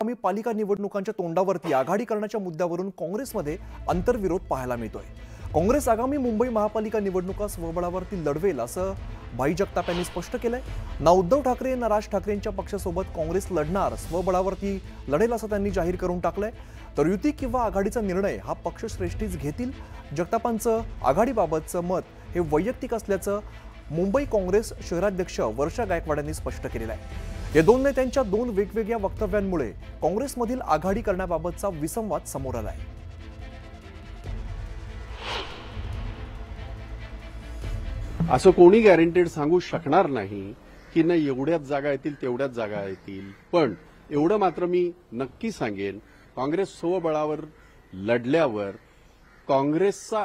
आम्ही पालिका निवडणुकांच्या तोंडावरती आघाडी करण्याच्या मुद्द्यावरून काँग्रेसमध्ये अंतर्विरोध पाहायला मिळतोय। काँग्रेस आगामी मुंबई महापालिका निवडणुका स्वबळावरती लढवेल असं भाई जगताप यांनी स्पष्ट केलंय। ना उद्धव ठाकरे ना राज ठाकरेंच्या पक्षासोबत काँग्रेस लढणार, स्वबळावरती लढेल असं त्यांनी जाहीर करून टाकलंय। तर युती किंवा आघाडीचा निर्णय हा पक्षश्रेष्ठीच घेतील। जगतापांचं आघाडीबाबतचं मत हे वैयक्तिक असल्याचं मुंबई काँग्रेस शहराध्यक्ष वर्षा गायकवाड यांनी स्पष्ट केलेलं आहे। या दोन नेत्यांच्या दोन वेगवेगळ्या वक्तव्यांमुळे काँग्रेसमधील आघाडी करण्याबाबतचा विसंवाद समोर आलाय। असं कोणी गॅरंटेड सांगू शकणार नाही की नाही एवढ्याच जागा येतील तेवढ्याच जागा येतील, पण एवढं मात्र मी नक्की सांगेन, काँग्रेस स्वबळावर लढल्यावर काँग्रेसचा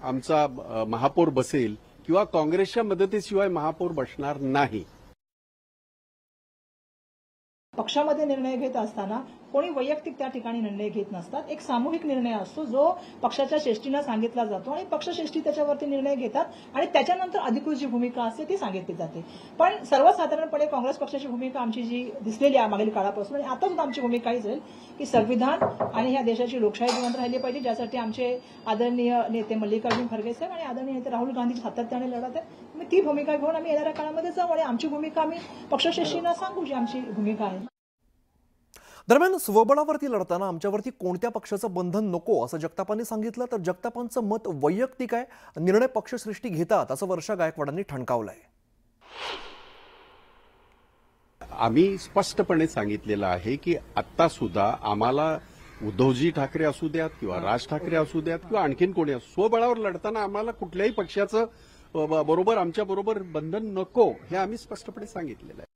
आमचा महापौर बसेल किंवा काँग्रेसच्या मदतीशिवाय महापौर बसणार नाही। पक्षामध्ये निर्णय घेत असताना कोणी वैयक्तिक त्या ठिकाणी निर्णय घेत नसतात। एक सामूहिक निर्णय असतो जो पक्षाच्या श्रेष्ठींना सांगितला जातो आणि पक्षश्रेष्ठी त्याच्यावरती निर्णय घेतात आणि त्याच्यानंतर अधिकृत जी भूमिका असते ती सांगितली जाते। पण सर्वसाधारणपणे काँग्रेस पक्षाची भूमिका आमची जी दिसलेली आहे मागील काळापासून आणि आता सुद्धा आमची भूमिका हीच राहील की संविधान आणि ह्या देशाची लोकशाही जिवंत राहिली पाहिजे, ज्यासाठी आमचे आदरणीय नेते मल्लिकार्जुन खरगे साहेब आणि आदरणीय नेते राहुल गांधी सातत्याने लढत आहेत। ती भूमिका घेऊन आम्ही येणाऱ्या काळामध्ये जाऊ आणि आमची भूमिका आम्ही पक्षश्रेष्ठींना सांगू जी आमची भूमिका आहे। दरम्यान स्वबळावरती लढताना आमच्यावरती कोणत्या पक्षाचं बंधन नको असं जगतापांनी सांगितलं। तर जगतापांचं मत वैयक्तिक आहे, निर्णय पक्षश्रेष्ठी घेतात असं वर्षा गायकवाडांनी ठणकावलंय। आम्ही स्पष्टपणे सांगितलेलं आहे की आता सुद्धा आम्हाला उद्धवजी ठाकरे असू द्यात किंवा राज ठाकरे असू द्यात किंवा आणखीन कोणी स्वबळावर लढताना आम्हाला कुठल्याही पक्षाचं बरोबर आमच्या बरोबर बंधन नको, हे आम्ही स्पष्टपणे सांगितलेलं आहे।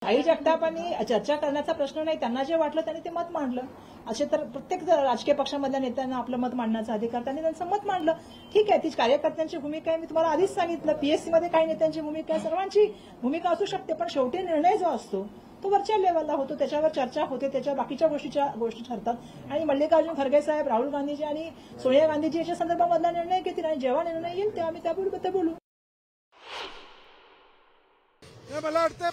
भाई जगतापांनी चर्चा करण्याचा प्रश्न नाही, त्यांना जे वाटलं त्यांनी ते मत मांडलं। असे तर प्रत्येक राजकीय पक्षामधल्या नेत्यांना आपलं मत मांडण्याचा अधिकार, त्यांनी त्यांचं मत मांडलं। ठीक आहे, ती कार्यकर्त्यांची भूमिका आहे, मी तुम्हाला आधीच सांगितलं। पीएससी मध्ये काही नेत्यांची भूमिका आहे, सर्वांची भूमिका असू शकते, पण शेवटी निर्णय जो असतो तो वरच्या लेवलला होतो, त्याच्यावर चर्चा होते, त्याच्या बाकीच्या गोष्टी ठरतात आणि मल्लिकार्जुन खरगे साहेब, राहुल गांधीजी आणि सोनिया गांधीजी याच्या संदर्भामधला निर्णय घेतील आणि जेव्हा निर्णय येईल तेव्हा आम्ही त्याबद्दल बोलू। मला वाटतं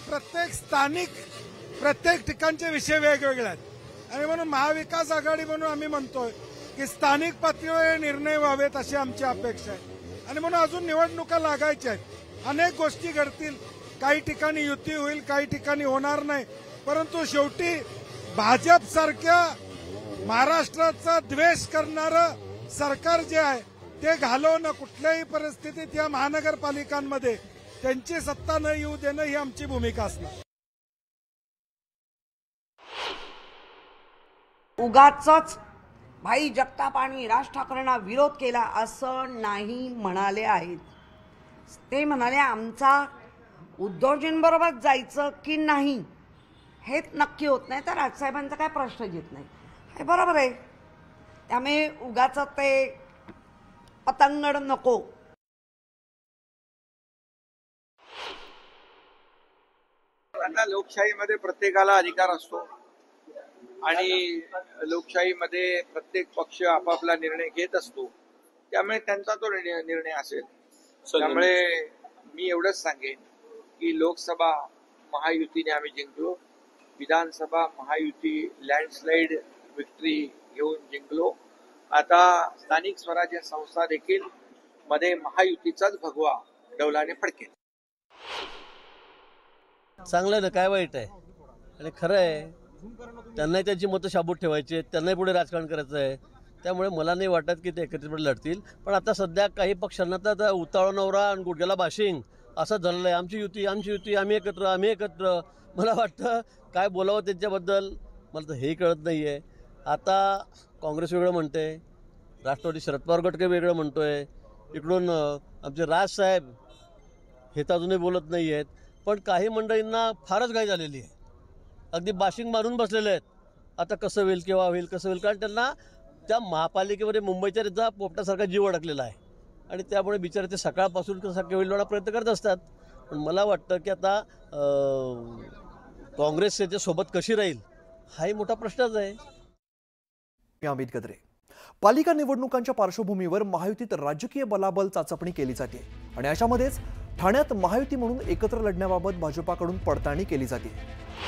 प्रत्येक ठिकाणचे विषय वेगवेगळे आहेत आणि म्हणून महाविकास आघाडी म्हणून आम्ही म्हणतोय की स्थानिक पातळीवर निर्णय व्हावेत अशी आमची अपेक्षा आहे आणि म्हणून अजून निवडणुका लागायच्या आहेत, अनेक गोष्टी घडतील, काही ठिकाणी युती होईल, काही ठिकाणी होणार नाही, परंतु शेवटी भाजप सारख्या महाराष्ट्राचा द्वेष करणारं सरकार जे आहे ते घालवणं कुठल्याही परिस्थितीत या महानगरपालिकांमध्ये त्यांची सत्ता न येऊ देणं ही आमची भूमिका असणार। उगाचच भाई जगताप आणि राज ठाकरेंना विरोध केला असं नाही म्हणाले आहेत। ते म्हणाले आमचा उद्धवजींबरोबर जायचं की नाही हे नक्की होत नाही, तर राजसाहेबांचा काय प्रश्न येत नाही, हे बरोबर आहे। त्यामुळे उगाच ते पतंगड नको। आता लोकशाहीमध्ये प्रत्येकाला अधिकार असतो आणि लोकशाहीमध्ये प्रत्येक पक्ष आपापला निर्णय घेत असतो, त्यामुळे त्यांचा तो निर्णय असेल। त्यामुळे मी एवढंच सांगेन की लोकसभा महायुतीने आम्ही जिंकलो, विधानसभा महायुती लँडस्लाइड विक्ट्री घेऊन जिंकलो, आता स्थानिक स्वराज्य संस्था देखील मध्ये महायुतीचाच भगवा डौलाने फडकेल। चांगलं ना, काय वाईट आहे? आणि खरं आहे त्यांनाही त्यांची मतं शाबूत ठेवायची आहेत, त्यांनाही पुढे राजकारण करायचं आहे, त्यामुळे मला नाही वाटत की ते एकत्रितपणे लढतील। पण आता सध्या काही पक्षांना तर उतावळा नवरा आणि गुडघ्याला बाशिंग असं झालेलं आहे, आमची युती आम्ही एकत्र। मला वाटतं काय बोलावं त्यांच्याबद्दल मला तर हे कळत नाही आहे। आता काँग्रेस वेगळं म्हणते, राष्ट्रवादी शरद पवार गट काही वेगळं म्हणतोय, इकडून आमचे राजसाहेब हे तर अजूनही बोलत नाही आहेत, पण काही मंडळींना फारच घाई झालेली आहे, अगदी बाशिंग मारून बसलेले आहेत। आता कसं होईल, केव्हा होईल, कसं होईल, कारण त्यांना त्या महापालिकेमध्ये मुंबईच्या त्याचा पोपटासारखा जीव अडकलेला आहे आणि त्यामुळे बिचारे ते सकाळपासून कसा होईल प्रयत्न करत असतात। पण मला वाटतं की आता काँग्रेस त्याच्या सोबत कशी राहील हाही मोठा प्रश्नच आहे। अमित गद्रे, पालिका निवडणुकांच्या पार्श्वभूमीवर महायुतीत राजकीय बलाबल चाचपणी केली जाते आणि अशामध्येच ठाण्यात महायुती म्हणून एकत्र लढण्याबाबत भाजपाकडून पडताळणी केली जाते.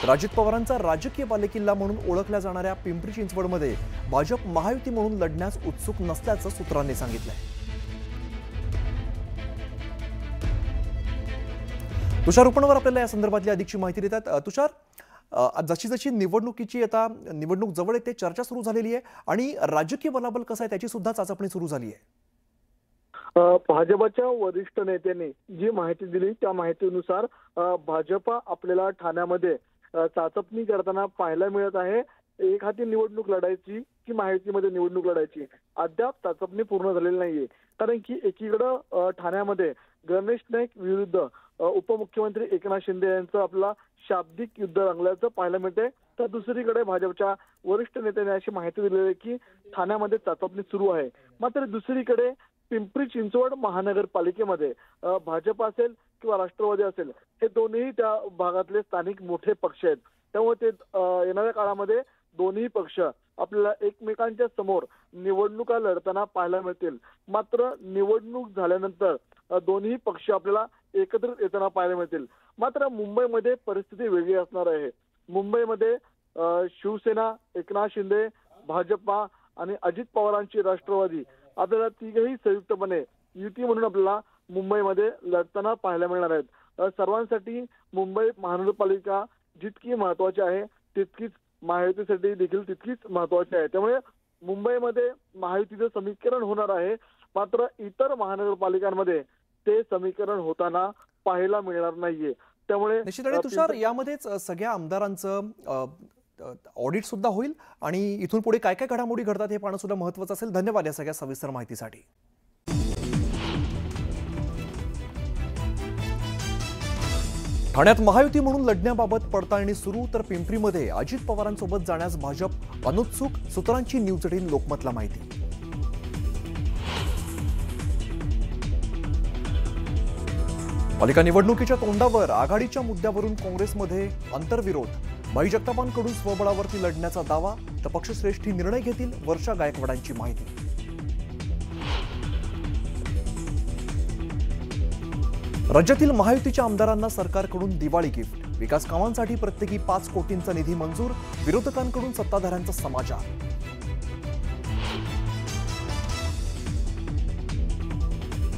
तर अजित पवारांचा राजकीय बालेकिल्ला म्हणून ओळखल्या जाणाऱ्या पिंपरी चिंचवडमध्ये भाजप महायुती म्हणून लढण्यास उत्सुक नसल्याचं सूत्रांनी सांगितलंय. तुषार उपणवर आपल्याला या संदर्भातली अधिकची माहिती देतात. तुषार, जशी जशी निवडणुकीची आता निवडणूक जवळ येते, चर्चा सुरू झालेली आहे आणि राजकीय बलाबल कसं आहे त्याची सुद्धा चाचपणी सुरू झाली आहे. भाजपच्या वरिष्ठ नेत्यांनी जी माहिती दिली त्या माहितीनुसार भाजप आपल्याला ठाण्यामध्ये चाचपणी करताना पाहायला मिळत आहे. एक हाती निवडणूक लढायची की महायुतीमध्ये निवडणूक लढायची अद्याप चाचपणी पूर्ण झालेली नाहीये. कारण की एकीकडं ठाण्यामध्ये गणेश नाईक विरुद्ध उपमुख्यमंत्री एकनाथ शिंदे यांचं आपला शाब्दिक युद्ध रंगल्याचं पाहायला मिळते. तर दुसरीकडे भाजपच्या वरिष्ठ नेत्यांनी अशी माहिती दिलेली आहे की ठाण्यामध्ये चाचपणी सुरू आहे. मात्र दुसरीकडे पिंपरी चिंचवड महानगरपालिकेमध्ये भाजप असेल किंवा राष्ट्रवादी असेल हे दोन्ही त्या भागातले स्थानिक मोठे पक्ष आहेत. त्यामुळे ते येणाऱ्या काळामध्ये दोन्ही पक्ष आपल्याला एकमेकांच्या समोर निवडणुका लढताना पाहायला मिळतील. मात्र निवडणूक झाल्यानंतर दोन्ही पक्ष आपल्याला एकत्रित येताना पाहायला मिळतील. मात्र मुंबईमध्ये परिस्थिती वेगळी असणार आहे. मुंबईमध्ये शिवसेना, एकनाथ शिंदे, भाजपा आणि अजित पवारांची राष्ट्रवादी आपल्याला तिघही संयुक्तपणे युती म्हणून आपल्याला मुंबईमध्ये लढताना पाहायला मिळणार आहेत. सर्वांसाठी मुंबई महानगरपालिका जितकी महत्वाची आहे तितकीच महायुतीसाठी देखील तितकीच महत्वाची आहे. त्यामुळे मुंबईमध्ये महायुतीचं समीकरण होणार आहे. मात्र इतर महानगरपालिकांमध्ये ते समीकरण होताना पाहायला मिळणार नाहीये. त्यामुळे निश्चितपणे तुषार, यामध्येच सगळ्या आमदारांचं ऑडिट सुद्धा होईल आणि इथून पुढे काय काय घडामोडी घडतात हे पाहणं सुद्धा महत्त्वाचं असेल. धन्यवाद या सगळ्या सविस्तर माहितीसाठी. ठाण्यात महायुती म्हणून लढण्याबाबत पडताळणी सुरू, तर पिंपरीमध्ये अजित पवारांसोबत जाण्यास भाजप अनुत्सुक, सूत्रांची न्यूज 18 लोकमतला माहिती. पालिका निवडणुकीच्या तोंडावर आघाडीच्या मुद्द्यावरून काँग्रेसमध्ये अंतर्विरोध, भाई जगतापांकडून स्वबळावरती लढण्याचा दावा, तर पक्षश्रेष्ठी निर्णय घेतील, वर्षा गायकवाडांची माहिती. राज्यातील महायुतीच्या आमदारांना सरकारकडून दिवाळी गिफ्ट, विकास कामांसाठी प्रत्येकी 5 कोटींचा निधी मंजूर, विरोधकांकडून सत्ताधाऱ्यांचा समाचार.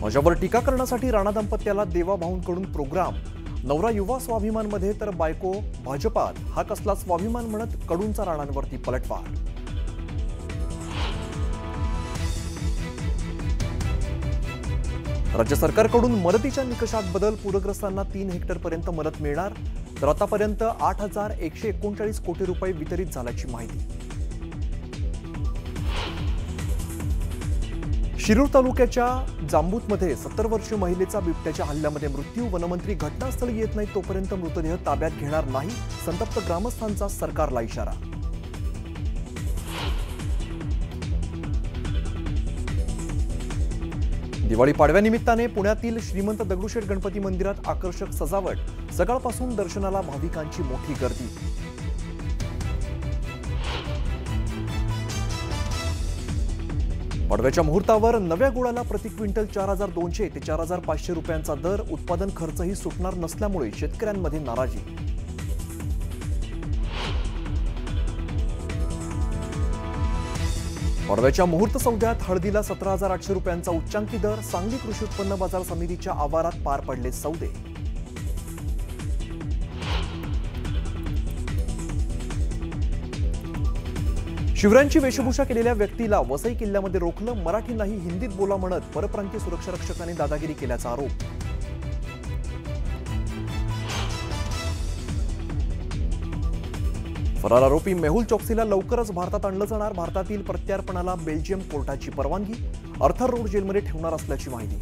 माझ्यावर टीका करण्यासाठी राणा दाम्पत्याला देवाभाऊंकडून प्रोग्राम, नवरा युवा स्वाभिमानमध्ये तर बायको भाजपात, हा कसला स्वाभिमान म्हणत कडूंचा राणांवरती पलटवार. राज्य सरकारकडून मदतीच्या निकषात बदल, पूरग्रस्तांना 3 हेक्टरपर्यंत मदत मिळणार, तर आतापर्यंत 8,139 कोटी रुपये वितरित झाल्याची माहिती. शिरूर तालुक्याच्या जांबूतमध्ये 70 वर्षीय महिलेचा बिबट्याच्या हल्ल्यामध्ये मृत्यू, वनमंत्री घटनास्थळी येत नाही तोपर्यंत मृतदेह ताब्यात घेणार नाही, संतप्त ग्रामस्थांचा सरकारला इशारा. दिवाळी पाडव्यानिमित्ताने पुण्यातील श्रीमंत दगडूशेठ गणपती मंदिरात आकर्षक सजावट, सकाळपासून दर्शनाला भाविकांची मोठी गर्दी. पाडव्याच्या मुहूर्तावर नव्या गुळाला प्रति क्विंटल 4,200 ते 4,500 रुपयांचा दर, उत्पादन खर्चही सुटणार नसल्यामुळे शेतकऱ्यांमध्ये नाराजी. पाडव्याच्या मुहूर्त सौद्यात हळदीला 17,800 रुपयांचा उच्चांकी दर, सांगली कृषी उत्पन्न बाजार समितीच्या आवारात पार पडले सौदे. शिवरायांची वेशभूषा केलेल्या व्यक्तीला वसई किल्ल्यामध्ये रोखलं, मराठी नाही हिंदीत बोला म्हणत परप्रांतीय सुरक्षा रक्षकांनी दादागिरी केल्याचा आरोप. फरार आरोपी मेहुल चोक्सीला लवकरच भारतात आणलं जाणार, भारतातील प्रत्यार्पणाला बेल्जियम कोर्टाची परवानगी, अर्थर रोड जेलमध्ये ठेवणार असल्याची माहिती.